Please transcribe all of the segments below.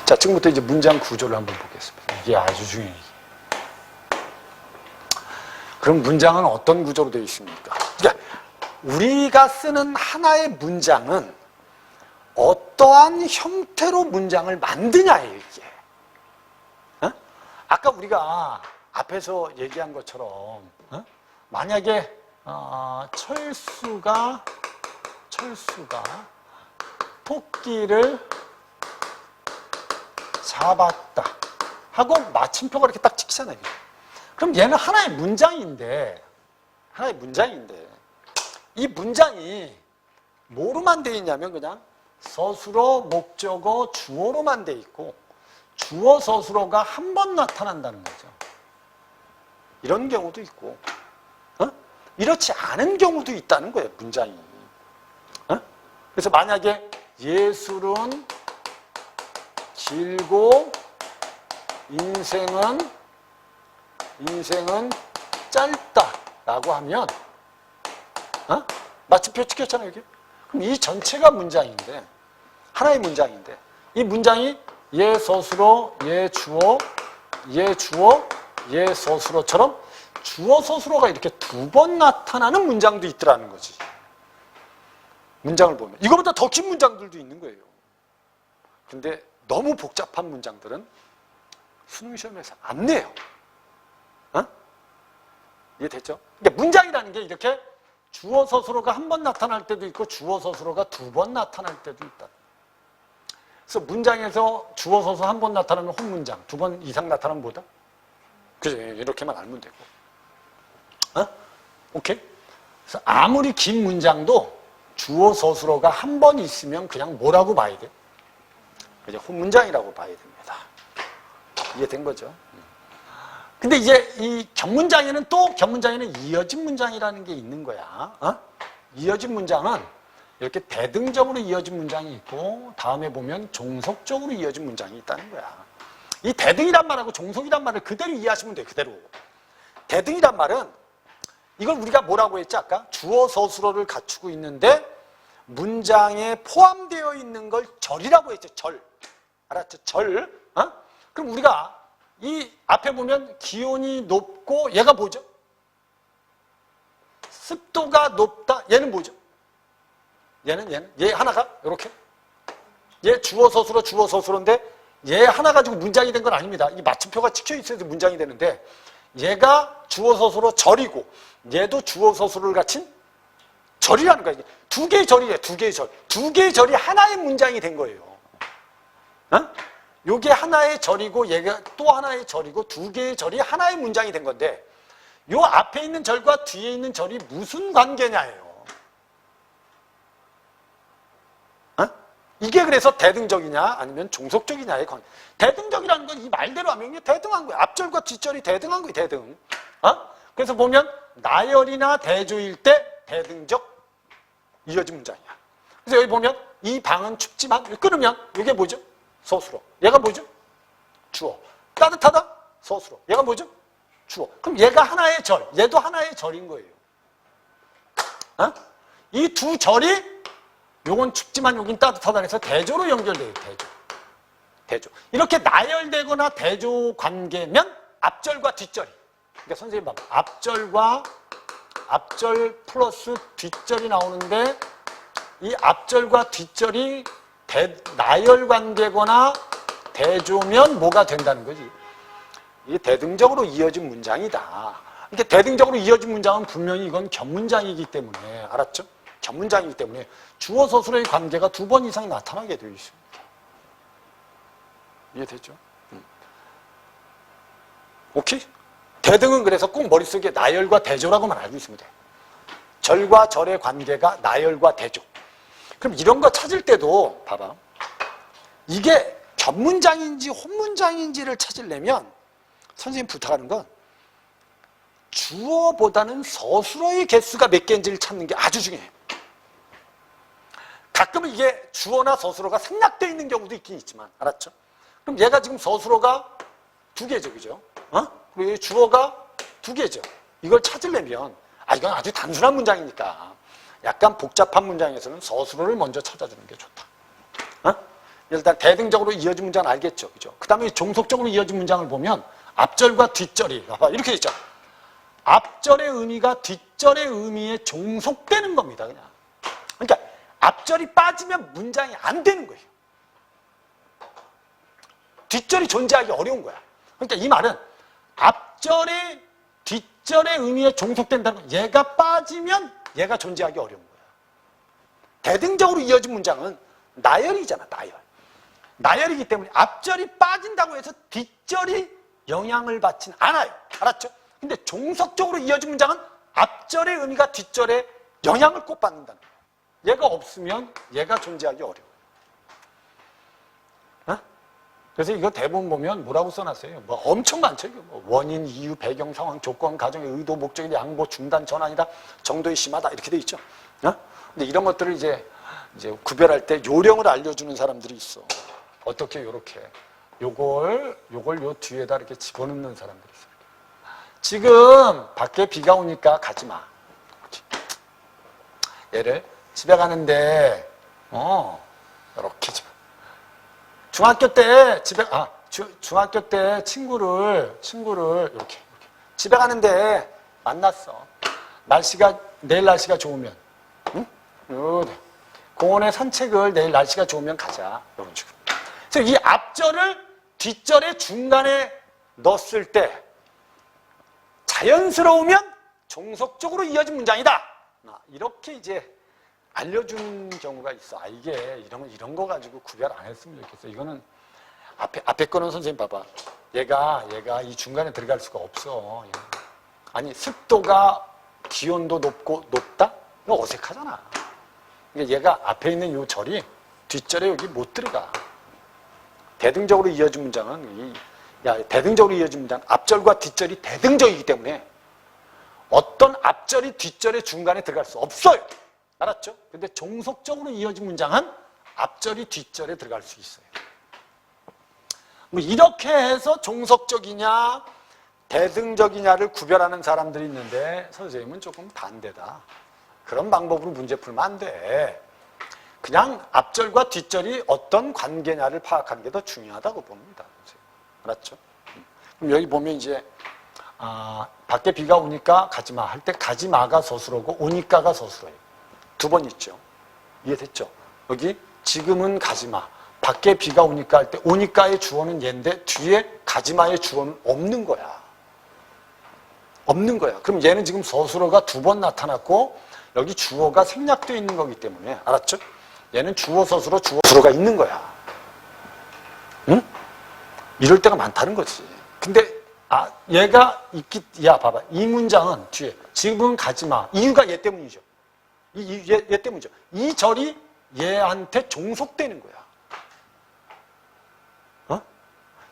자, 지금부터 이제 문장 구조를 한번 보겠습니다. 이게 아주 중요해요. 그럼 문장은 어떤 구조로 되어 있습니까? 그러니까 우리가 쓰는 하나의 문장은 어떠한 형태로 문장을 만드냐예요, 이게. 어? 아까 우리가 앞에서 얘기한 것처럼 만약에 철수가 토끼를 잡았다 하고 마침표가 이렇게 딱 찍히잖아요. 그럼 얘는 하나의 문장인데 이 문장이 뭐로만 되어 있냐면 그냥 서술어, 목적어, 주어로만 되어 있고 주어, 서술어가 한 번 나타난다는 거죠. 이런 경우도 있고 이렇지 않은 경우도 있다는 거예요, 문장이. 그래서 만약에 예술은 길고 인생은 짧다라고 하면 마침표 찍혔잖아요, 여기. 그럼 이 전체가 문장인데, 하나의 문장인데, 이 문장이 예 서술어, 예 주어, 예 서술어처럼 주어 서술어가 이렇게 두 번 나타나는 문장도 있더라는 거지. 문장을 보면 이거보다 더 긴 문장들도 있는 거예요. 근데 너무 복잡한 문장들은 수능 시험에서 안 내요. 이해됐죠? 그러니까 문장이라는 게 이렇게 주어 서술어가 한 번 나타날 때도 있고 주어 서술어가 두 번 나타날 때도 있다. 그래서 문장에서 주어 서술어 한 번 나타나면 혼문장, 두 번 이상 나타나면 뭐다? 그죠? 이렇게만 알면 되고. 오케이? 그래서 아무리 긴 문장도 주어 서술어가 한 번 있으면 그냥 뭐라고 봐야 돼? 그냥 혼문장이라고 봐야 됩니다. 이해된 거죠? 근데 이제 이 견문장에는 이어진 문장이라는 게 있는 거야. 이어진 문장은 이렇게 대등적으로 이어진 문장이 있고 다음에 보면 종속적으로 이어진 문장이 있다는 거야. 이 대등이란 말하고 종속이란 말을 그대로 이해하시면 돼요. 그대로. 대등이란 말은 이걸 우리가 뭐라고 했지 아까? 주어 서술어를 갖추고 있는데 문장에 포함되어 있는 걸 절이라고 했죠. 절. 알았죠? 절. 그럼 우리가 이 앞에 보면 기온이 높고 얘가 뭐죠? 습도가 높다. 얘는 뭐죠? 얘 하나가 이렇게. 얘 주어 서술어인데 얘 하나 가지고 문장이 된 건 아닙니다. 이 마침표가 찍혀 있어야 문장이 되는데 얘가 주어 서술어 절이고 얘도 주어 서술어를 갖춘 절이라는 거예요. 두 개의 절이에요. 두 개의 절. 두 개의 절이 하나의 문장이 된 거예요. 요게 하나의 절이고 얘가 또 하나의 절이고 두 개의 절이 하나의 문장이 된 건데 요 앞에 있는 절과 뒤에 있는 절이 무슨 관계냐예요. 이게 그래서 대등적이냐 아니면 종속적이냐의 관계. 대등적이라는 건 이 말대로 하면 이게 대등한 거예요. 앞절과 뒷절이 대등한 거예요. 대등. 그래서 보면 나열이나 대조일 때 대등적 이어진 문장이야. 그래서 여기 보면 이 방은 춥지만 끊으면 이게 뭐죠? 서술어. 얘가 뭐죠? 주어. 따뜻하다? 서술어. 얘가 뭐죠? 주어. 그럼 얘가 하나의 절, 얘도 하나의 절인 거예요. 이 두 절이 요건 춥지만 여긴 따뜻하다 해서 대조로 연결돼요. 대조. 이렇게 나열되거나 대조 관계면 앞절과 뒷절이. 그러니까 선생님 봐봐. 앞절 플러스 뒷절이 나오는데 이 앞절과 뒷절이 나열 관계거나 대조면 뭐가 된다는 거지? 이게 대등적으로 이어진 문장이다. 이렇게 대등적으로 이어진 문장은 분명히 이건 견문장이기 때문에 알았죠? 견문장이기 때문에 주어 서술어의 관계가 두 번 이상 나타나게 되어 있습니다. 이해됐죠? 오케이? 대등은 그래서 꼭 머릿속에 나열과 대조라고만 알고 있으면 돼. 절과 절의 관계가 나열과 대조. 그럼 이런 거 찾을 때도 봐봐. 이게 견문장인지 혼문장인지를 찾으려면 선생님 부탁하는 건 주어보다는 서술어의 개수가 몇 개인지를 찾는 게 아주 중요해요. 가끔은 이게 주어나 서술어가 생략되어 있는 경우도 있긴 있지만 알았죠? 그럼 얘가 지금 서술어가 두 개죠, 그죠? 그리고 주어가 두 개죠. 이걸 찾으려면 이건 아주 단순한 문장이니까 약간 복잡한 문장에서는 서술어를 먼저 찾아주는 게 좋다. 일단 대등적으로 이어진 문장은 알겠죠. 그죠? 그 다음에 종속적으로 이어진 문장을 보면 앞절과 뒷절이 이렇게 있죠. 앞절의 의미가 뒷절의 의미에 종속되는 겁니다. 그냥. 그러니까 앞절이 빠지면 문장이 안 되는 거예요. 뒷절이 존재하기 어려운 거야. 그러니까 이 말은 앞절의 뒷절의 의미에 종속된다는 건 얘가 빠지면 얘가 존재하기 어려운 거야. 대등적으로 이어진 문장은 나열이잖아, 나열. 나열이기 때문에 앞절이 빠진다고 해서 뒷절이 영향을 받진 않아요. 알았죠? 근데 종속적으로 이어진 문장은 앞절의 의미가 뒷절에 영향을 꼭 받는다는 거예요. 얘가 없으면 얘가 존재하기 어려워요. 어? 그래서 이거 대부분 보면 뭐라고 써놨어요? 뭐 엄청 많죠. 뭐 원인, 이유, 배경, 상황, 조건, 가정의 의도, 목적의 양보, 중단, 전환이다, 정도의 심하다 이렇게 돼 있죠. 어? 근데 이런 것들을 이제 구별할 때 요령을 알려주는 사람들이 있어. 어떻게 요렇게 요걸 요 뒤에다 이렇게 집어넣는 사람들이 있어요. 지금 밖에 비가 오니까 가지 마. 얘를 집에 가는데 이렇게 집에 중학교 때 중학교 때 친구를 이렇게 집에 가는데 만났어. 내일 날씨가 좋으면 응? 공원에 산책을 내일 날씨가 좋으면 가자. 이런 식으로. 그래서 이 앞절을 뒷절의 중간에 넣었을 때 자연스러우면 종속적으로 이어진 문장이다. 이렇게 이제 알려주는 경우가 있어. 이게 이런 거 가지고 구별 안 했으면 좋겠어. 이거는 앞에 거는 선생님 봐봐. 얘가 이 중간에 들어갈 수가 없어. 아니 습도가 기온도 높다? 이거 어색하잖아. 얘가 앞에 있는 요 절이 뒷절에 여기 못 들어가. 대등적으로 이어진 문장은 대등적으로 이어진 문장 앞절과 뒷절이 대등적이기 때문에 어떤 앞절이 뒷절의 중간에 들어갈 수 없어요. 알았죠? 근데 종속적으로 이어진 문장은 앞절이 뒷절에 들어갈 수 있어요. 뭐 이렇게 해서 종속적이냐 대등적이냐를 구별하는 사람들이 있는데 선생님은 조금 반대다. 그런 방법으로 문제 풀면 안 돼. 그냥 앞절과 뒷절이 어떤 관계냐를 파악하는 게 더 중요하다고 봅니다. 알았죠? 그럼 여기 보면 이제 밖에 비가 오니까 가지마 할 때 가지마가 서술어고 오니까가 서술어요. 두 번 있죠. 이해됐죠? 여기 지금은 가지마. 밖에 비가 오니까 할 때 오니까의 주어는 얘인데 뒤에 가지마의 주어는 없는 거야. 없는 거야. 그럼 얘는 지금 서술어가 두 번 나타났고 여기 주어가 생략되어 있는 거기 때문에 알았죠? 얘는 주어 서술어 주어 서술어가 있는 거야. 응? 이럴 때가 많다는 거지. 근데 얘가 봐봐. 이 문장은 뒤에 지금은 가지마. 이유가 얘 때문이죠. 얘 때문이죠. 이 절이 얘한테 종속되는 거야.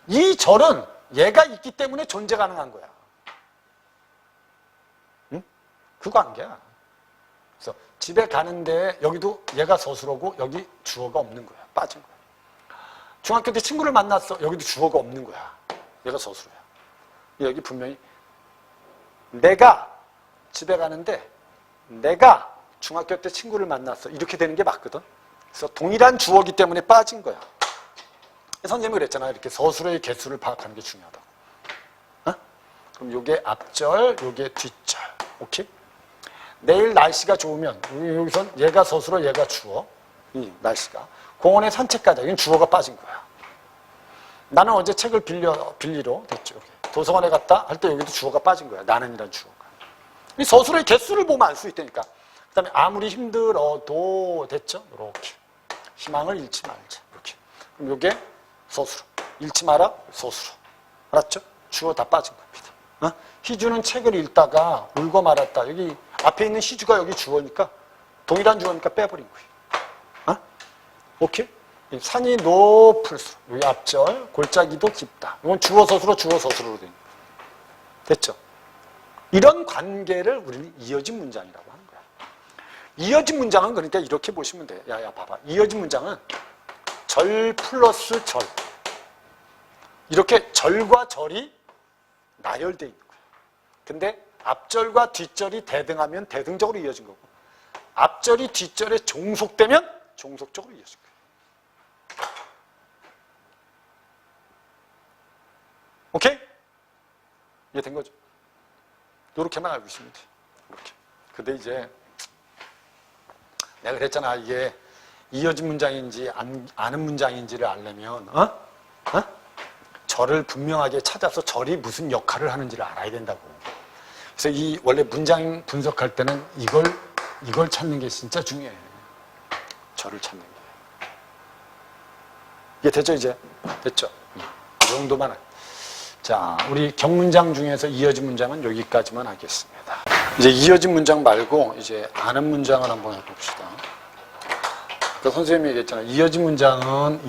이 절은 얘가 있기 때문에 존재 가능한 거야. 응? 그 관계야. 그래서 집에 가는데 여기도 얘가 서술어고 여기 주어가 없는 거야. 빠진 거야. 중학교 때 친구를 만났어. 여기도 주어가 없는 거야. 얘가 서술어야. 여기 분명히 내가 집에 가는데 내가 중학교 때 친구를 만났어. 이렇게 되는 게 맞거든. 그래서 동일한 주어기 때문에 빠진 거야. 선생님이 그랬잖아요. 이렇게 서술어의 개수를 파악하는 게 중요하다고. 그럼 요게 앞절, 요게 뒷절. 오케이? 내일 날씨가 좋으면 여기선 얘가 서술어, 얘가 주어. 이 날씨가. 공원에 산책 가자. 이건 주어가 빠진 거야. 나는 어제 책을 빌리러 됐죠. 도서관에 갔다 할 때 여기도 주어가 빠진 거야. 나는이란 주어가. 이 서술어의 개수를 보면 알 수 있다니까. 그 다음에 아무리 힘들어도 됐죠. 이렇게. 희망을 잃지 말자. 이렇게. 그럼 요게 서술어. 잃지 마라. 서술어. 알았죠? 주어 다 빠진 겁니다. 희주는 책을 읽다가 울고 말았다. 여기 앞에 있는 희주가 여기 주어니까 동일한 주어니까 빼버린 거예요. 오케이? 산이 높을수록 여기 앞절, 골짜기도 깊다. 이건 주어 서술어 주어 서술어로 됩니다. 됐죠? 이런 관계를 우리는 이어진 문장이라고 하는 거야. 이어진 문장은 그러니까 이렇게 보시면 돼. 야 봐봐. 이어진 문장은 절 플러스 절. 이렇게 절과 절이 나열되어 있는 거야. 근데 앞절과 뒷절이 대등하면 대등적으로 이어진 거고 앞절이 뒷절에 종속되면 종속적으로 이어진 거야. 오케이? 이해된 거죠? 이렇게만 알고 있으면 돼. 이렇게. 근데 이제 내가 그랬잖아. 이게 이어진 문장인지 아는 문장인지를 알려면 절을 분명하게 찾아서 절이 무슨 역할을 하는지를 알아야 된다고. 그래서 이 원래 문장 분석할 때는 이걸 찾는 게 진짜 중요해. 절을 찾는 게. 이게 됐죠 이제? 됐죠? 이 정도만 할. 자, 우리 경문장 중에서 이어진 문장은 여기까지만 하겠습니다. 이제 이어진 문장 말고 이제 아는 문장을 한번 해봅시다. 아까 선생님이 얘기했잖아요. 이어진 문장은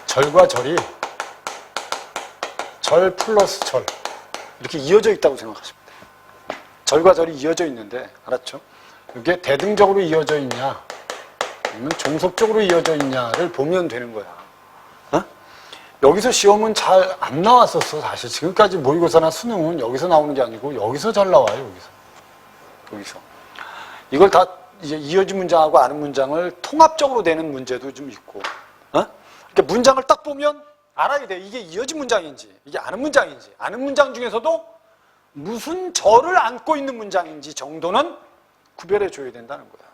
절과 절이 절 플러스 절 이렇게 이어져 있다고 생각하시면 돼요. 절과 절이 이어져 있는데 알았죠? 이게 대등적으로 이어져 있냐 아니면 종속적으로 이어져 있냐를 보면 되는 거야. 여기서 시험은 잘 안 나왔었어. 사실 지금까지 모의고사나 수능은 여기서 나오는 게 아니고 여기서 잘 나와요. 여기서 이걸 다 이제 이어진 문장하고 아는 문장을 통합적으로 내는 문제도 좀 있고, 그러니까 문장을 딱 보면 알아야 돼. 이게 이어진 문장인지 이게 아는 문장인지, 아는 문장 중에서도 무슨 절을 안고 있는 문장인지 정도는 구별해 줘야 된다는 거야.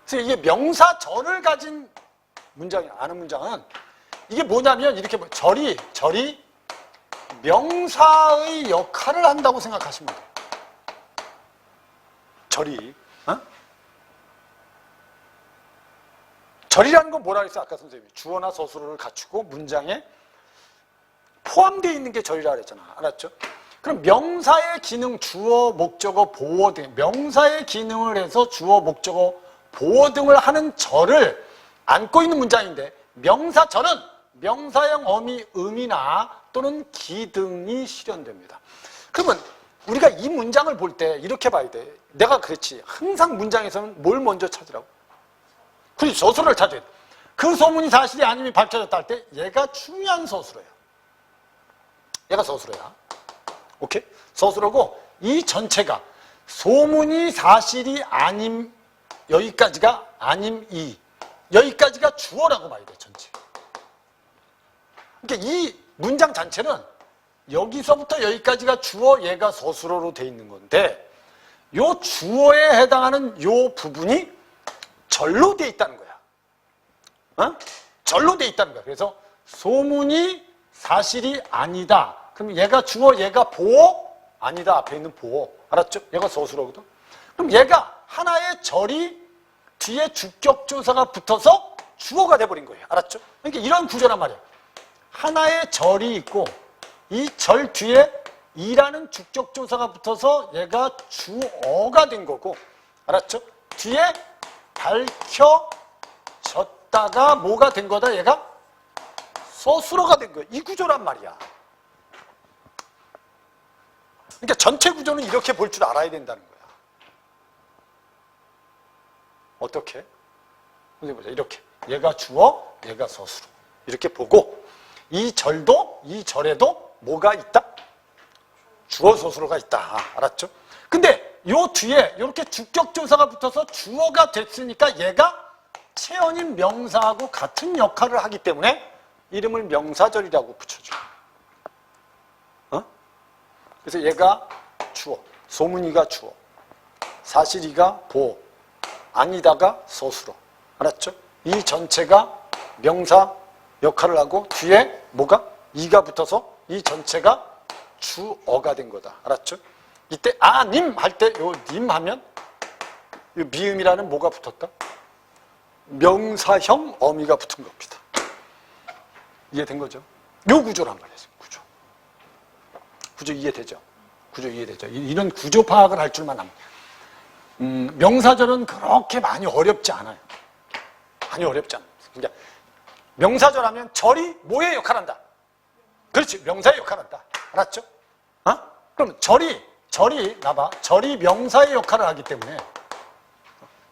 그래서 이게 명사 절을 가진 문장이 아는 문장은 이게 뭐냐면 이렇게 절이 명사의 역할을 한다고 생각하시면 돼요. 절이 절이라는 건 뭐라 그랬어요? 아까 선생님이 주어나 서술어를 갖추고 문장에 포함되어 있는 게 절이라 그랬잖아. 알았죠? 그럼 명사의 기능, 주어, 목적어, 보어 등 명사의 기능을 해서 주어, 목적어, 보어 등을 하는 절을 안고 있는 문장인데 명사절은 명사형 어미, 음이나 또는 기등이 실현됩니다. 그러면 우리가 이 문장을 볼 때 이렇게 봐야 돼. 내가 그랬지. 항상 문장에서는 뭘 먼저 찾으라고? 그렇지. 서술어를 찾아야 돼. 그 소문이 사실이 아님이 밝혀졌다 할 때 얘가 중요한 서술어야. 얘가 서술어야. 오케이? 서술어고 이 전체가 소문이 사실이 아님 여기까지가 아님 이 여기까지가 주어라고 봐야 돼. 전체. 그러니까 이 문장 자체는 여기서부터 여기까지가 주어, 얘가 서술어로 돼 있는 건데 요 주어에 해당하는 요 부분이 절로 돼 있다는 거야. 절로 돼 있다는 거야. 그래서 소문이 사실이 아니다. 그럼 얘가 주어, 얘가 보어? 아니다. 앞에 있는 보어. 알았죠? 얘가 서술어거든. 그럼 얘가 하나의 절이 뒤에 주격조사가 붙어서 주어가 돼버린 거예요. 알았죠? 그러니까 이런 구조란 말이야. 하나의 절이 있고 이 절 뒤에 이라는 주격조사가 붙어서 얘가 주어가 된 거고, 알았죠? 뒤에 밝혀졌다가 뭐가 된 거다? 얘가 서술어가 된 거야. 이 구조란 말이야. 그러니까 전체 구조는 이렇게 볼 줄 알아야 된다는 거야. 어떻게? 선생님 보자. 이렇게. 얘가 주어, 얘가 서술어. 이렇게 보고 이 절도, 이 절에도 뭐가 있다? 주어, 서술어가 있다. 알았죠? 근데 요 뒤에 이렇게 주격조사가 붙어서 주어가 됐으니까 얘가 체언인 명사하고 같은 역할을 하기 때문에 이름을 명사절이라고 붙여줘. 그래서 얘가 주어, 소문이가 주어, 사실이가 보어, 아니다가 서술어. 알았죠? 이 전체가 명사 역할을 하고 뒤에 뭐가? 이가 붙어서 이 전체가 주어가 된 거다. 알았죠? 이때 님 할 때 요 님 하면 요 미음이라는 뭐가 붙었다? 명사형 어미가 붙은 겁니다. 이해된 거죠? 요 구조란 말이에요. 구조 이해되죠? 구조 이해되죠? 이런 구조 파악을 할 줄만 합니다. 명사절은 그렇게 많이 어렵지 않아요. 많이 어렵지 않아요. 그러니까 명사절 하면 절이 뭐의 역할을 한다? 그렇지. 명사의 역할을 한다. 알았죠? 그럼 절이 나봐. 절이 명사의 역할을 하기 때문에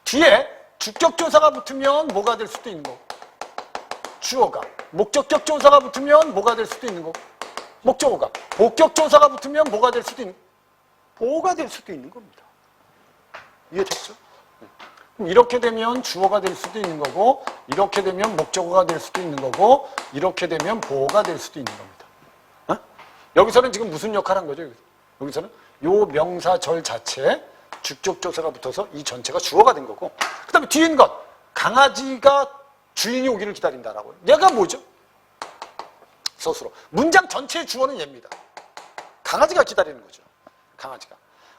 뒤에 주격조사가 붙으면 뭐가 될 수도 있는 거고, 주어가. 목적격 조사가 붙으면 뭐가 될 수도 있는 거고, 목적어가. 복격조사가 붙으면 뭐가 될 수도 있는, 보호가 될 수도 있는 겁니다. 이해됐죠? 그럼 이렇게 되면 주어가 될 수도 있는 거고, 이렇게 되면 목적어가 될 수도 있는 거고, 이렇게 되면 보어가 될 수도 있는 겁니다. 어? 여기서는 지금 무슨 역할을 한 거죠? 여기서는 요 명사절 자체에 주격조사가 붙어서 이 전체가 주어가 된 거고, 그 다음에 뒤에 있는 것, 강아지가 주인이 오기를 기다린다라고. 얘가 뭐죠? 서술어. 문장 전체의 주어는 얘입니다. 강아지가 기다리는 거죠. 강아지가.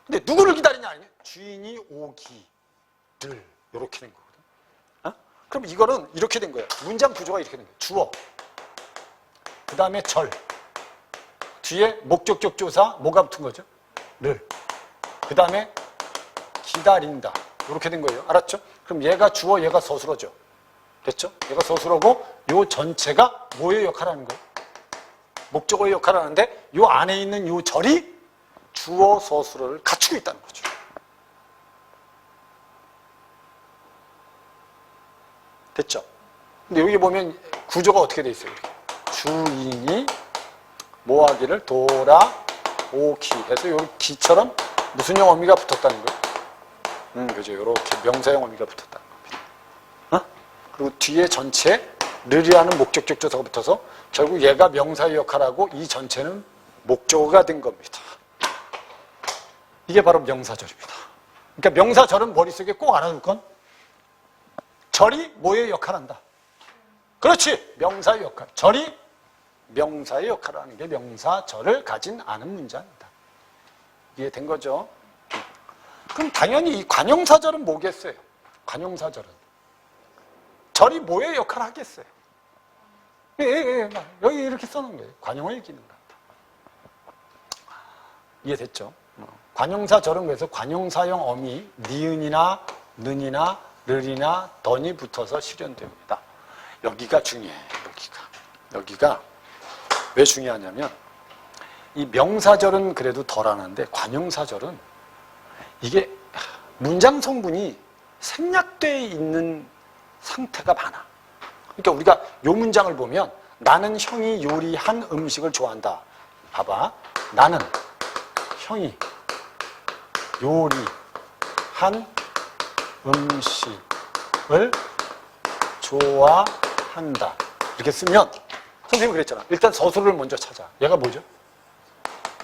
근데 누구를 기다리냐 아니면 주인이 오기를 이렇게 된 거거든. 어? 그럼 이거는 이렇게 된 거예요. 문장 구조가 이렇게 된 거예요. 주어. 그 다음에 절. 뒤에 목적격 조사 뭐가 붙은 거죠? 를. 그 다음에 기다린다. 이렇게 된 거예요. 알았죠? 그럼 얘가 주어, 얘가 서술어죠. 됐죠? 얘가 서술어고 요 전체가 뭐의 역할을 하는 거예요? 목적어의 역할을 하는데 요 안에 있는 요 절이 주어 서술어를 갖추고 있다는 거죠. 됐죠? 근데 여기 보면 구조가 어떻게 돼 있어요? 이렇게. 주인이 뭐 하기를 돌아오기 해서 요 기처럼 무슨 형 어미가 붙었다는 거예요? 그죠. 요렇게 명사형 어미가 붙었다는 겁니다. 어? 그리고 뒤에 전체 를이라는 목적격 조사가 붙어서 결국 얘가 명사의 역할을 하고 이 전체는 목적어가 된 겁니다. 이게 바로 명사절입니다. 그러니까 명사절은 머릿속에 꼭 알아둘 건 절이 뭐의 역할을 한다. 그렇지. 명사의 역할. 절이 명사의 역할을 하는 게 명사절을 가진 않은 문장이다. 이해된 거죠? 그럼 당연히 이 관용사절은 뭐겠어요? 관용사절은 절이 뭐의 역할을 하겠어요? 여기 이렇게 써놓은 거예요. 관용의 기능을 한다. 이해됐죠? 관용사절은 그래서 관용사형 어미 니은이나 는이나 르이나 던이 붙어서 실현됩니다. 여기가 중요해요. 여기가 왜 중요하냐면 이 명사절은 그래도 덜하는데 관용사절은 이게 문장 성분이 생략되어 있는 상태가 많아. 그러니까 우리가 요 문장을 보면 나는 형이 요리한 음식을 좋아한다. 봐봐. 나는 형이 요리한 음식을 좋아한다. 이렇게 쓰면 선생님이 그랬잖아. 일단 서술을 먼저 찾아. 얘가 뭐죠?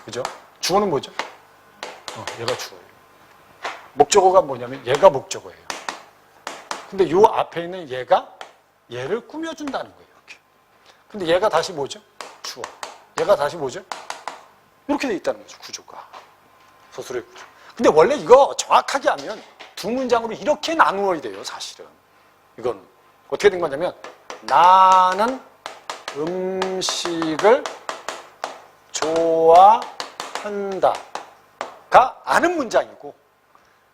그죠? 주어는 뭐죠? 얘가 주어예요. 목적어가 뭐냐면 얘가 목적어예요. 근데 요 앞에 있는 얘가 얘를 꾸며준다는 거예요. 이렇게. 근데 얘가 다시 뭐죠? 주어. 얘가 다시 뭐죠? 이렇게 돼 있다는 거죠. 구조가. 서술의 구조. 근데 원래 이거 정확하게 하면 두 문장으로 이렇게 나누어야 돼요. 사실은. 이건 어떻게 된 거냐면 나는 음식을 좋아한다가 아는 문장이고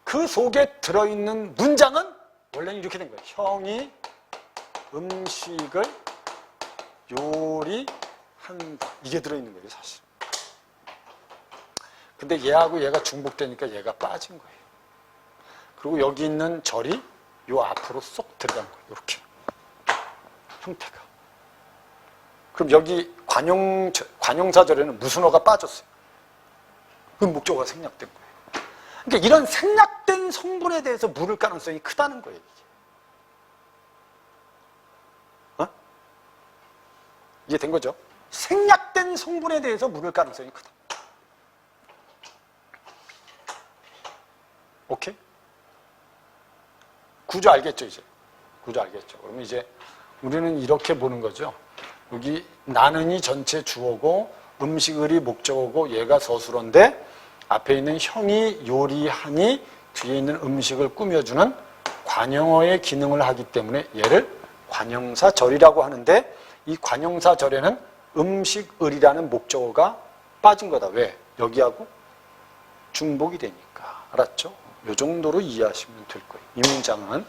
그 속에 들어있는 문장은 원래는 이렇게 된 거예요. 형이 음식을 요리한다. 이게 들어있는 거예요, 사실. 근데 얘하고 얘가 중복되니까 얘가 빠진 거예요. 그리고 여기 있는 절이 요 앞으로 쏙 들어간 거예요. 이렇게. 형태가. 그럼 여기 관용사절에는 무슨 어가 빠졌어요? 그 목적어가 생략된 거예요. 그러니까 이런 생략된 성분에 대해서 물을 가능성이 크다는 거예요. 이게. 이해된 거죠? 생략된 성분에 대해서 물을 가능성이 크다. 오케이? 구조 알겠죠, 이제? 구조 알겠죠? 그러면 이제 우리는 이렇게 보는 거죠. 여기 나는이 전체 주어고 음식을이 목적어고 얘가 서술어인데 앞에 있는 형이 요리하니 뒤에 있는 음식을 꾸며주는 관용어의 기능을 하기 때문에 얘를 관용사절이라고 하는데 이 관용사절에는 음식을이라는 목적어가 빠진 거다. 왜? 여기하고 중복이 되니까. 알았죠? 이 정도로 이해하시면 될 거예요. 이 문장은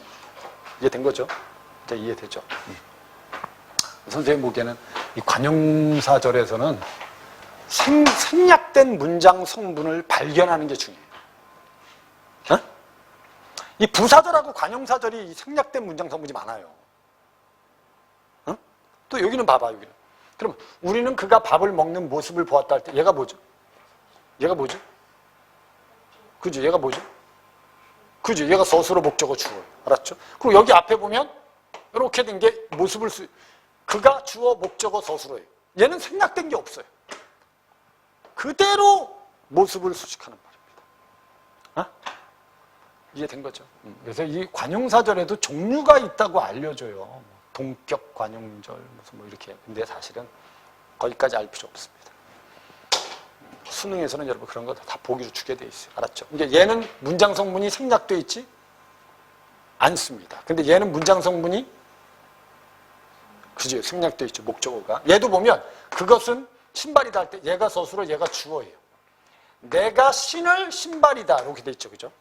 이해된 거죠? 이제 이해되죠? 선생님 보기에는 이 관용사절에서는 생략된 문장 성분을 발견하는 게 중요해요. 어? 이 부사절하고 관용사절이 생략된 문장 성분이 많아요. 어? 또 여기는 봐봐, 여기는. 그럼 우리는 그가 밥을 먹는 모습을 보았다 할 때 얘가 뭐죠? 얘가 뭐죠? 그죠? 얘가 뭐죠? 그죠? 얘가 서술어 목적어 주어예요. 알았죠? 그리고 여기 앞에 보면 이렇게 된 게 모습을 그가 주어 목적어 서술어예요. 얘는 생략된 게 없어요. 그대로 모습을 수식하는 말입니다. 어? 이해된 거죠? 그래서 이 관용사절에도 종류가 있다고 알려줘요. 동격 관용절 무슨 뭐 이렇게. 근데 사실은 거기까지 알 필요 없습니다. 수능에서는 여러분 그런 거 다 보기로 주게 돼 있어요. 알았죠? 그러니까 얘는 문장 성분이 생략돼 있지 않습니다. 근데 얘는 문장 성분이 그죠? 생략돼 있죠. 목적어가. 얘도 보면 그것은 신발이다 할 때 얘가 서술어 얘가 주어예요. 내가 신을 신발이다 이렇게 돼 있죠. 그죠?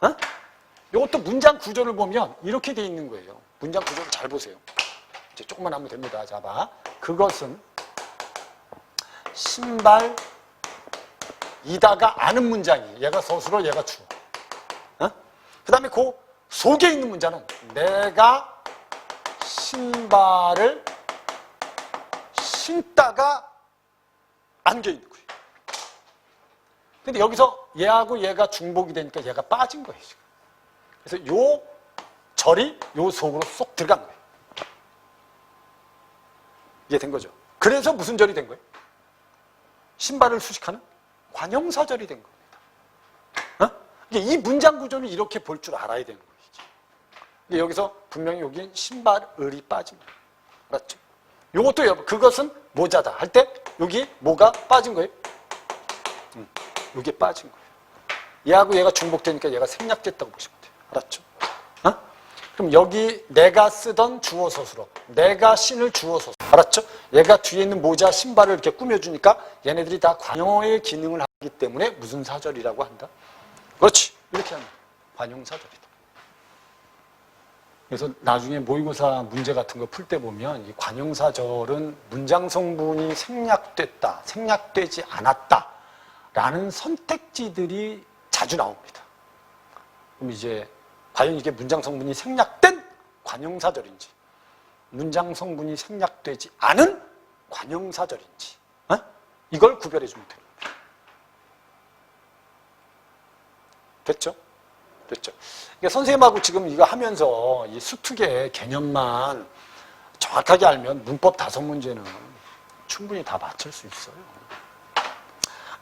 어? 이것도 문장 구조를 보면 이렇게 돼 있는 거예요. 문장 구조를 잘 보세요. 이제 조금만 하면 됩니다. 자, 봐. 그것은 신발이다가 아는 문장이 얘가 서술어 얘가 주어. 어? 그 다음에 그 속에 있는 문장은 내가 신발을 신다가 안겨 있는 거예요. 근데 여기서 얘하고 얘가 중복이 되니까 얘가 빠진 거예요. 지금. 그래서 요 절이 요 속으로 쏙 들어간 거예요. 이해된 거죠? 그래서 무슨 절이 된 거예요? 신발을 수식하는 관용사절이 된 겁니다. 어? 이 문장 구조는 이렇게 볼 줄 알아야 되는 거예요. 여기서 분명히 여기 신발을이 빠진 거예요. 알았죠? 요것도 여러분 그것은 모자다 할 때 여기 뭐가 빠진 거예요? 여기에 빠진 거예요. 얘하고 얘가 중복되니까 얘가 생략됐다고 보시면 돼요. 알았죠? 어? 그럼 여기 내가 쓰던 주어 서술어, 내가 신을 주어 서술어. 알았죠? 얘가 뒤에 있는 모자, 신발을 이렇게 꾸며주니까 얘네들이 다 관용어의 기능을 하기 때문에 무슨 사절이라고 한다? 그렇지. 이렇게 하면 관용사절이다. 그래서 나중에 모의고사 문제 같은 거 풀 때 보면 이 관용사절은 문장 성분이 생략됐다, 생략되지 않았다 라는 선택지들이 자주 나옵니다. 그럼 이제 과연 이게 문장 성분이 생략된 관용사절인지 문장 성분이 생략되지 않은 관용사절인지 이걸 구별해 주면 됩니다. 됐죠? 됐죠? 그러니까 선생님하고 지금 이거 하면서 이 수특의 개념만 정확하게 알면 문법 5문제는 충분히 다 맞출 수 있어요.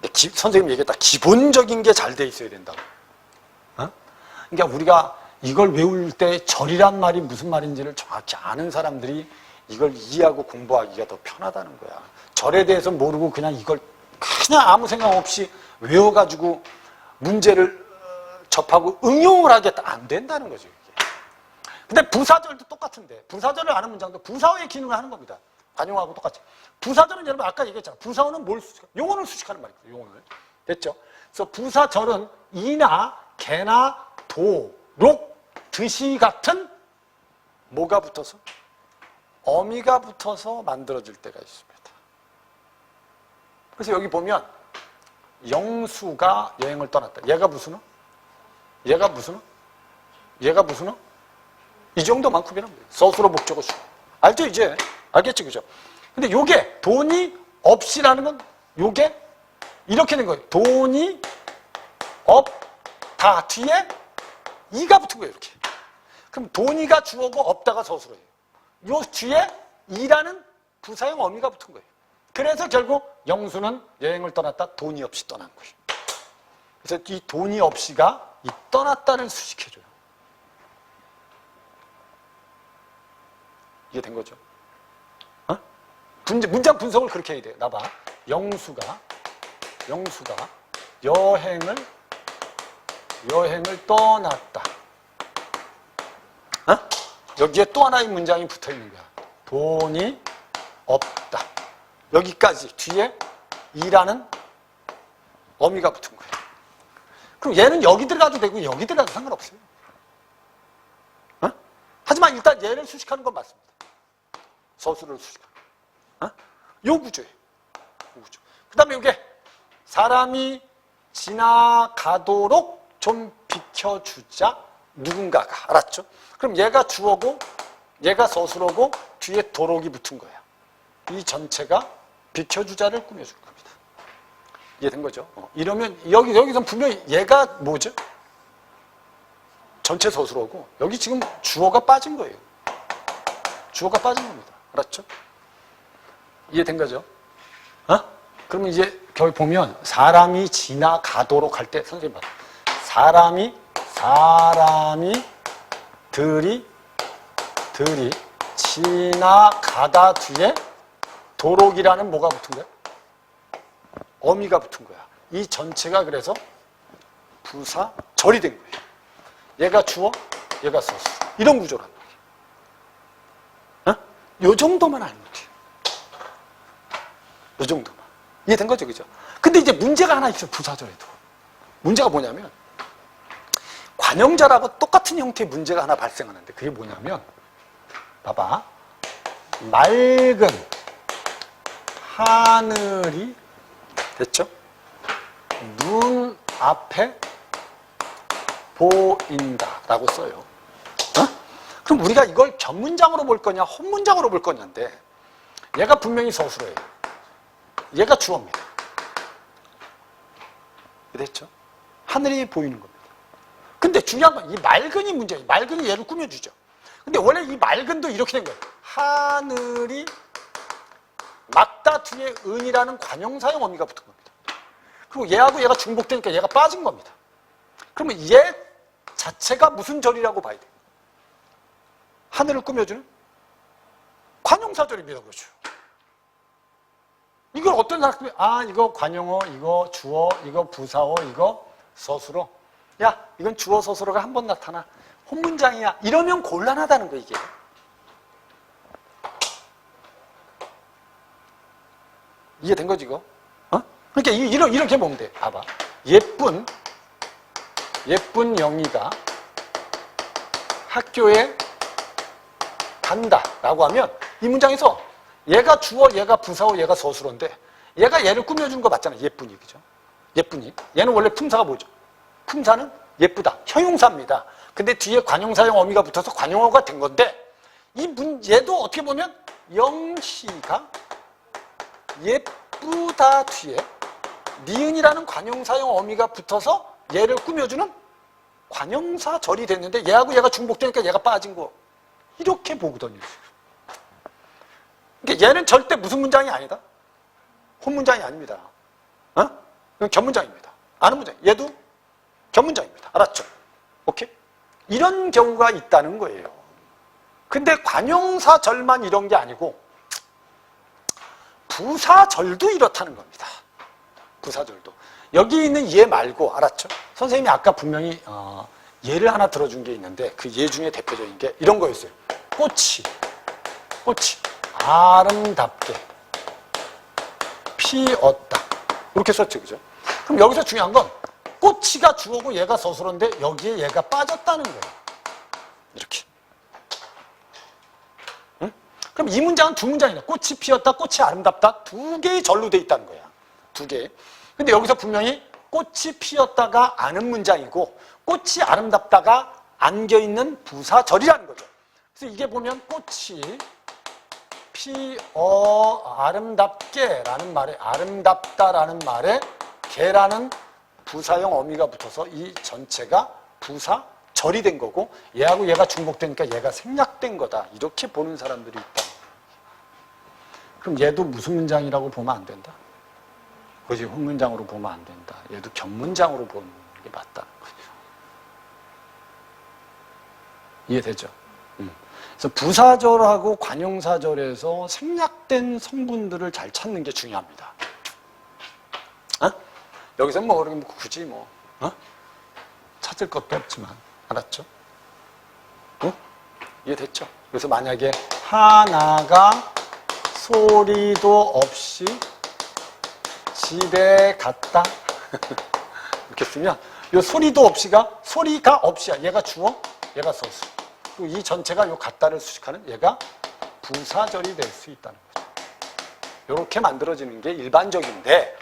근데 선생님 얘기했다. 기본적인 게 잘 돼 있어야 된다고. 어? 그러니까 우리가 이걸 외울 때 절이란 말이 무슨 말인지를 정확히 아는 사람들이 이걸 이해하고 공부하기가 더 편하다는 거야. 절에 대해서 모르고 그냥 이걸 그냥 아무 생각 없이 외워가지고 문제를 접하고 응용을 하겠다. 안 된다는 거죠. 이게. 근데 부사절도 똑같은데 부사절을 아는 문장도 부사어의 기능을 하는 겁니다. 관용하고 똑같이. 부사절은 여러분 아까 얘기했잖아. 부사어는 뭘 수식하는? 용어를 수식하는 말이에요. 용어를. 됐죠? 그래서 부사절은 이나 개나 도, 록, 듯이 같은 뭐가 붙어서? 어미가 붙어서 만들어질 때가 있습니다. 그래서 여기 보면 영수가 여행을 떠났다. 얘가 무슨 어? 얘가 무슨 어? 얘가 무슨 어? 이 정도만큼이란 거예요. 서술어 목적어 수. 알죠 이제? 알겠지 그죠? 근데 요게 돈이 없이라는 건 요게 이렇게 된 거예요. 돈이 없다 뒤에 이가 붙은 거예요. 이렇게. 그럼 돈이가 주어고 없다가 서술어예요. 요 뒤에 이라는 부사형 어미가 붙은 거예요. 그래서 결국 영수는 여행을 떠났다 돈이 없이 떠난 거예요. 그래서 이 돈이 없이가 이 떠났다를 수식해줘요. 이게 된 거죠. 어? 문장 분석을 그렇게 해야 돼요. 나봐. 영수가 여행을 떠났다. 어? 여기에 또 하나의 문장이 붙어 있는 거야. 돈이 없다. 여기까지 뒤에 이라는 어미가 붙은 거예요. 그럼 얘는 여기 들어가도 되고 여기 들어가도 상관없어요. 어? 하지만 일단 얘를 수식하는 건 맞습니다. 서술을 수식하는 거. 어? 요 구조예요. 요 구조. 그 다음에 이게 사람이 지나가도록 좀 비켜주자 누군가가. 알았죠? 그럼 얘가 주어고 얘가 서술어고 뒤에 도록이 붙은 거야. 이 전체가 비켜주자를 꾸며줄 겁니다. 이해된 거죠? 이러면 여기선 분명히 얘가 뭐죠? 전체 서술어고 여기 지금 주어가 빠진 거예요. 주어가 빠진 겁니다. 알았죠? 이해된 거죠? 그러면 이제 거기 보면 사람이 지나가도록 할 때 선생님 봐. 들이 지나가다 뒤에 도록이라는 뭐가 붙은 거야? 어미가 붙은 거야. 이 전체가 그래서 부사절이 된 거예요. 얘가 주어, 얘가 서술. 이런 구조란 말이에요. 요 정도만 알면 돼요. 요 정도만. 이해된 거죠, 그죠? 근데 이제 문제가 하나 있어요, 부사절에도. 문제가 뭐냐면, 관형자라고 똑같은 형태의 문제가 하나 발생하는데, 그게 뭐냐면, 봐봐. 맑은 하늘이, 됐죠? 눈 앞에 보인다라고 써요. 그럼 우리가 이걸 견문장으로 볼 거냐, 혼문장으로 볼 거냐인데, 얘가 분명히 서술어예요. 얘가 주어입니다. 됐죠? 하늘이 보이는 겁니다. 근데 중요한 건 이 맑은이 문제예요. 맑은이 얘를 꾸며주죠. 근데 원래 이 맑은도 이렇게 된 거예요. 하늘이 막다 뒤에 은이라는 관형사형 어미가 붙은 겁니다. 그리고 얘하고 얘가 중복되니까 얘가 빠진 겁니다. 그러면 얘 자체가 무슨 절이라고 봐야 돼요? 하늘을 꾸며주는 관형사절입니다. 그렇죠. 이걸 어떤 사람이 이거 관용어, 이거 주어, 이거 부사어, 이거 서술어. 야, 이건 주어 서술어가 한 번 나타나. 혼문장이야. 이러면 곤란하다는 거 이게. 이해된 거지 이거? 그러니까 이렇게 보면 돼. 봐봐. 예쁜 영희가 학교에 간다라고 하면 이 문장에서 얘가 주어, 얘가 부사어, 얘가 서술어인데 얘가 얘를 꾸며준 거 맞잖아. 예쁜이, 그죠? 예쁜이. 얘는 원래 품사가 뭐죠? 품사는 예쁘다. 형용사입니다. 근데 뒤에 관형사형 어미가 붙어서 관용어가 된 건데 얘도 어떻게 보면 영희가 예쁘다 뒤에 니은이라는 관형사형 어미가 붙어서 얘를 꾸며주는 관형사절이 됐는데 얘하고 얘가 중복되니까 얘가 빠진 거. 이렇게 보거든요. 그러니까 얘는 절대 무슨 문장이 아니다. 혼문장이 아닙니다. 이건 견문장입니다. 아는 문장. 얘도 견문장입니다. 알았죠? 오케이? 이런 경우가 있다는 거예요. 근데 관형사절만 이런 게 아니고 부사절도 이렇다는 겁니다. 부사절도. 여기 있는 얘 말고, 알았죠? 선생님이 아까 분명히 예를 하나 들어준 게 있는데 그 예 중에 대표적인 게 이런 거였어요. 꽃이 아름답게 피었다. 이렇게 썼죠, 그죠? 그럼 여기서 중요한 건 꽃이가 주어고 얘가 서술어인데 여기에 얘가 빠졌다는 거예요. 이렇게. 응? 그럼 이 문장은 두 문장이네. 꽃이 피었다, 꽃이 아름답다. 두 개의 절로 돼 있다는 거야. 두 개. 근데 여기서 분명히 꽃이 피었다가 아는 문장이고 꽃이 아름답다가 안겨있는 부사절이라는 거죠. 그래서 이게 보면 꽃이 아름답게 라는 말에 아름답다라는 말에 개라는 부사형 어미가 붙어서 이 전체가 부사절이 된 거고 얘하고 얘가 중복되니까 얘가 생략된 거다. 이렇게 보는 사람들이 있다. 그럼 얘도 무슨 문장이라고 보면 안 된다? 그것이 혼문장으로 보면 안 된다. 얘도 견문장으로 보는 게 맞다는 거죠. 이해되죠? 그래서 부사절하고 관용사절에서 생략된 성분들을 잘 찾는 게 중요합니다. 여기서 뭐 굳이 찾을 것도 없지만 알았죠? 이해됐죠? 그래서 만약에 하나가 소리도 없이 집에 갔다 이렇게 쓰면 이 소리도 없이가 소리가 없이야. 얘가 주어, 얘가 서술. 그리고 이 전체가 요 갔다를 수식하는 얘가 부사절이 될 수 있다는 거죠. 이렇게 만들어지는 게 일반적인데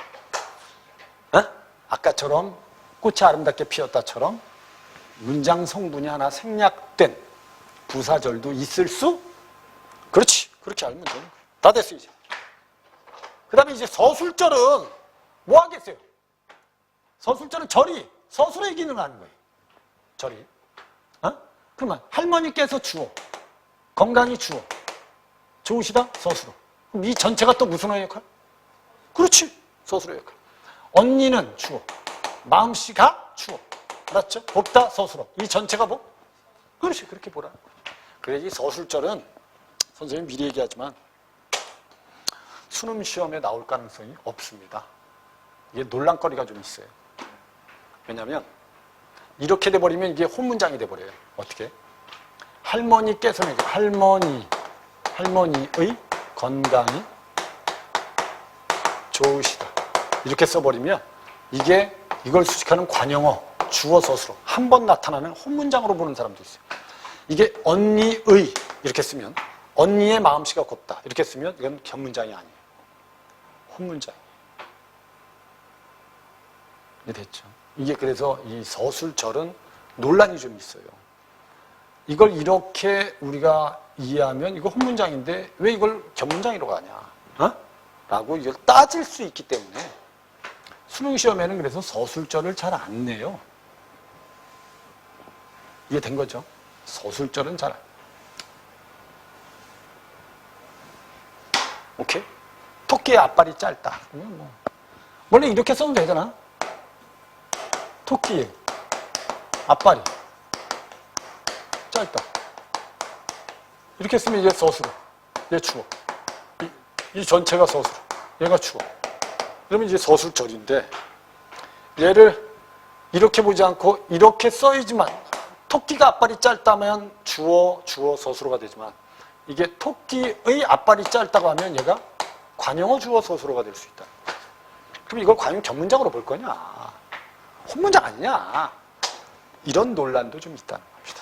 아까처럼 꽃이 아름답게 피었다처럼 문장 성분이 하나 생략된 부사절도 있을 수? 그렇지. 그렇게 알면 되는 거예요. 다 됐어요, 이제. 그 다음에 이제 서술절은 뭐 하겠어요? 서술절은 절이 서술의 기능을 하는 거예요. 절이. 그러면 할머니께서 주어, 건강이 주어, 좋으시다 서술어. 그럼 이 전체가 또 무슨 어의 역할? 그렇지, 서술어의 역할. 언니는 주어, 마음씨가 주어. 알았죠? 곱다 서술어. 이 전체가 뭐? 그렇지, 그렇게 보라. 그래, 이 서술절은 선생님 미리 얘기하지만 수능 시험에 나올 가능성이 없습니다. 이게 논란거리가 좀 있어요. 왜냐하면 이렇게 돼버리면 이게 혼문장이 돼버려요. 어떻게? 할머니께서는 할머니의 건강이 좋으시다. 이렇게 써버리면 이걸 수식하는 관용어, 주어, 서술어 한 번 나타나는 혼문장으로 보는 사람도 있어요. 이게 언니의 이렇게 쓰면 언니의 마음씨가 곱다. 이렇게 쓰면 이건 견문장이 아니에요. 혼문장. 이게 됐죠. 이게 그래서 이 서술절은 논란이 좀 있어요. 이걸 이렇게 우리가 이해하면 이거 혼문장인데 왜 이걸 견문장이라고 하냐? 라고 이걸 따질 수 있기 때문에 수능시험에는 그래서 서술절을 잘 안 내요. 이게 된 거죠. 서술절은 잘 안. 오케이? 토끼의 앞발이 짧다. 원래 이렇게 써도 되잖아. 토끼의 앞발이 짧다. 이렇게 쓰면 이제 서술어. 얘 주어. 이 전체가 서술어. 얘가 주어. 그러면 이제 서술절인데 얘를 이렇게 보지 않고 이렇게 써야지만 토끼가 앞발이 짧다면 주어 서술어가 되지만 이게 토끼의 앞발이 짧다고 하면 얘가 관용어 주어 서술어가 될 수 있다. 그럼 이걸 과연 견문장으로 볼 거냐? 혼문장 아니냐? 이런 논란도 좀 있다는 겁니다.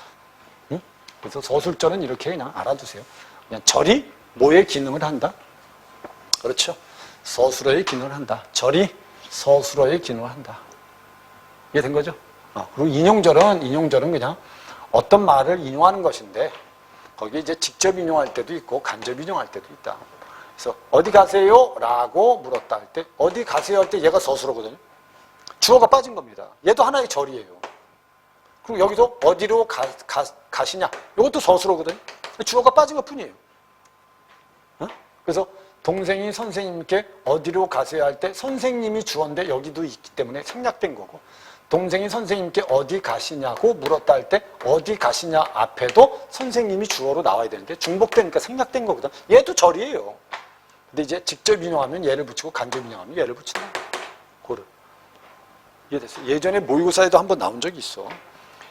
응? 그래서 서술절은 이렇게 그냥 알아두세요. 그냥 절이 뭐의 기능을 한다? 그렇죠. 서술어의 기능을 한다. 절이 서술어의 기능을 한다. 이게 된 거죠? 그리고 인용절은 그냥 어떤 말을 인용하는 것인데 거기에 이제 직접 인용할 때도 있고 간접 인용할 때도 있다. 그래서 어디 가세요? 라고 물었다 할 때 어디 가세요? 할 때 얘가 서술어거든요. 주어가 빠진 겁니다. 얘도 하나의 절이에요. 그리고 여기서 어디로 가시냐? 이것도 서술어거든요. 주어가 빠진 것 뿐이에요. 그래서 동생이 선생님께 어디로 가세요? 할 때 선생님이 주어인데 여기도 있기 때문에 생략된 거고 동생이 선생님께 어디 가시냐고 물었다 할 때 어디 가시냐 앞에도 선생님이 주어로 나와야 되는데 중복되니까 생략된 거거든. 얘도 절이에요. 근데 이제 직접 인용하면 얘를 붙이고 간접 인용하면 얘를 붙인다. 고를. 이해됐어요? 예전에 모의고사에도 한번 나온 적이 있어.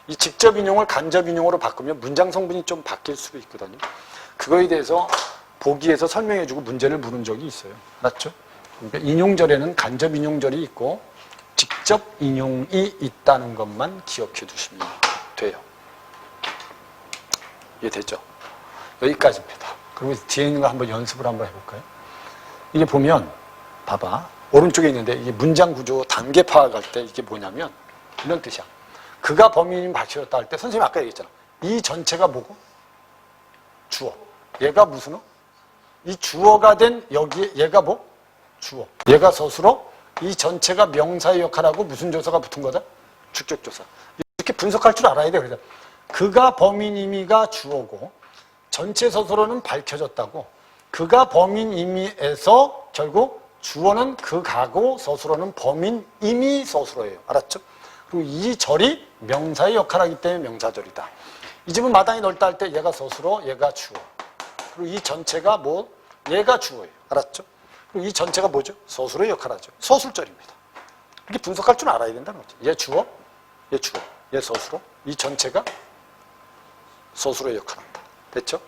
이 직접 인용을 간접 인용으로 바꾸면 문장 성분이 좀 바뀔 수가 있거든요. 그거에 대해서 보기에서 설명해주고 문제를 물은 적이 있어요. 맞죠? 그러니까 인용절에는 간접 인용절이 있고 직접 인용이 있다는 것만 기억해 두시면 돼요. 이해되죠? 여기까지입니다. 그리고 뒤에 있는 거 한번 연습을 한번 해볼까요? 이게 보면 봐봐. 오른쪽에 있는데 이게 문장 구조 단계 파악할 때 이게 뭐냐면 이런 뜻이야. 그가 범인이 밝혀졌다 할 때 선생님이 아까 얘기했잖아. 이 전체가 뭐고? 주어. 얘가 무슨 어? 이 주어가 된 여기에 얘가 뭐? 주어. 얘가 서술어. 이 전체가 명사의 역할하고 무슨 조사가 붙은 거다? 주격조사. 이렇게 분석할 줄 알아야 돼. 그래서 그가 범인임이가 주어고 전체 서술어는 밝혀졌다고 그가 범인임이에서 결국 주어는 그가고 서술어는 범인임이 서술어예요. 알았죠? 그리고 이 절이 명사의 역할하기 때문에 명사절이다. 이 집은 마당이 넓다 할 때 얘가 서술어, 얘가 주어. 그리고 이 전체가 뭐? 얘가 주어예요. 알았죠? 그리고 이 전체가 뭐죠? 서술어의 역할하죠. 서술절입니다. 이렇게 분석할 줄 알아야 된다는 거죠. 얘 주어, 얘 주어, 얘 서술어. 이 전체가 서술어의 역할한다. 됐죠?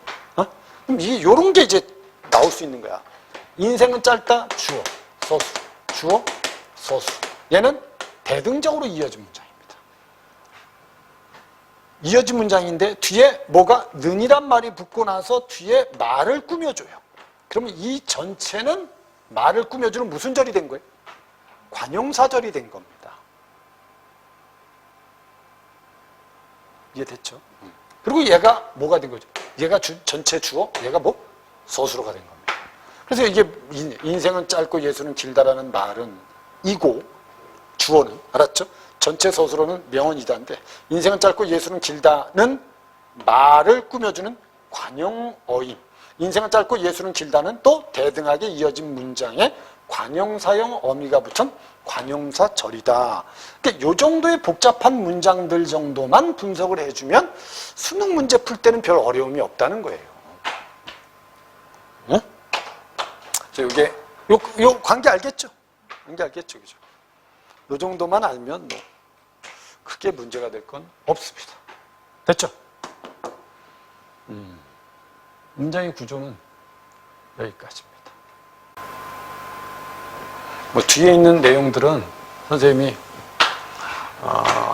그럼 요런 게 이제 나올 수 있는 거야. 인생은 짧다, 주어, 서술. 주어, 서술. 얘는 대등적으로 이어진 문장입니다. 이어진 문장인데 뒤에 뭐가 는이란 말이 붙고 나서 뒤에 말을 꾸며줘요. 그러면 이 전체는 말을 꾸며주는 무슨 절이 된 거예요? 관용사절이 된 겁니다. 이해됐죠? 그리고 얘가 뭐가 된 거죠? 얘가 전체 주어, 얘가 뭐? 서술어가 된 겁니다. 그래서 이게 인생은 짧고 예수는 길다라는 말은 이고 주어는 알았죠? 전체 서술어는 명언이다인데 인생은 짧고 예수는 길다는 말을 꾸며주는 관용어임. 인생은 짧고 예술은 길다는 또 대등하게 이어진 문장에 관용사형 어미가 붙은 관용사절이다. 그러니까 이 정도의 복잡한 문장들 정도만 분석을 해주면 수능 문제 풀 때는 별 어려움이 없다는 거예요. 응? 이게 요 관계 알겠죠? 관계 알겠죠, 그죠? 요 정도만 알면 뭐 크게 문제가 될 건 없습니다. 됐죠? 문장의 구조는 여기까지입니다. 뭐 뒤에 있는 내용들은 선생님이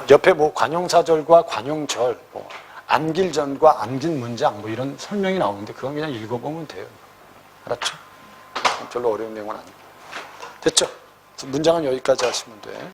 옆에 뭐 관용사절과 관용절, 뭐 암길전과 암긴 문장 뭐 이런 설명이 나오는데 그건 그냥 읽어보면 돼요. 알았죠? 별로 어려운 내용은 아니고. 됐죠? 문장은 여기까지 하시면 돼.